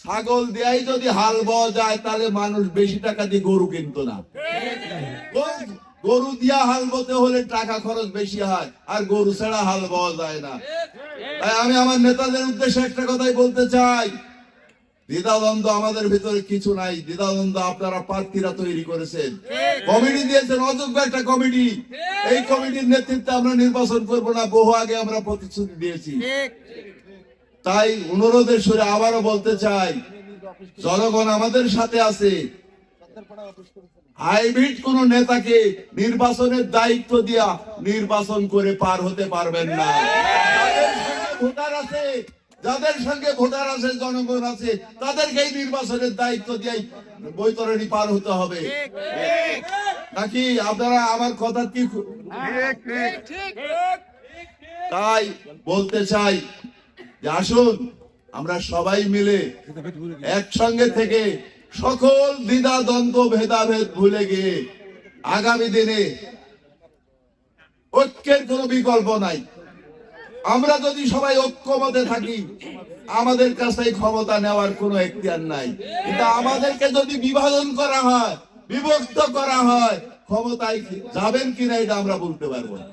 ছাগল দিয়াই যদি হাল বওয়া যায় তাহলে মানুষ বেশি টাকা দিয়ে গরু কিনতো না। গরু দিয়া হাল বতে হলে টাকা খরচ বেশি হয়, আর গরু ছাড়া হাল বওয়া যায় না। তাই আমি আমার নেতাদের উদ্দেশ্যে একটা কথাই বলতে চাই, দ্বিধাদ্বন্দ্ব আমাদের ভিতরে কিছু নাই। দ্বিধাদ্বন্দ্ব আপনারা প্রার্থীরা তৈরি করেছেন, কমিটি দিয়েছেন, অযোগ্য একটা কমিটি। এই কমিটির নেতৃত্বে আমরা নির্বাচন করব না, বহু আগে আমরা প্রতিশ্রুতি দিয়েছি। তাই অনুরোধের সুরে আবারও বলতে চাই, জনগণ আমাদের সাথে আছে। হাইব্রিড কোন নেতাকে নির্বাচনের দায়িত্ব দিয়া নির্বাচন করে পার হতে পারবেন না। ভোটার আছে, যাদের সঙ্গে ভোটার আছে, জনগণ আছে, তাদেরকে নির্বাচনের দায়িত্ব দিয়ে বৈতরণী পার হতে হবে। নাকি আপনারা আমার কথা কি? তাই বলতে চাই যে আসুন আমরা সবাই মিলে একসঙ্গে থেকে সকল দ্বিধা দ্বন্দ্ব ভেদাভেদ ভুলে গিয়ে আগামী দিনে ঐক্যের কোনো বিকল্প নাই। আমরা যদি সবাই ঐক্যমতে থাকি, আমাদের কাছে ক্ষমতা নেওয়ার কোনো এখতিয়ার নাই। কিন্তু আমাদেরকে যদি বিভাজন করা হয়, বিভক্ত করা হয়, ক্ষমতায় যাবেন কিনা এটা আমরা বলতে পারবো না।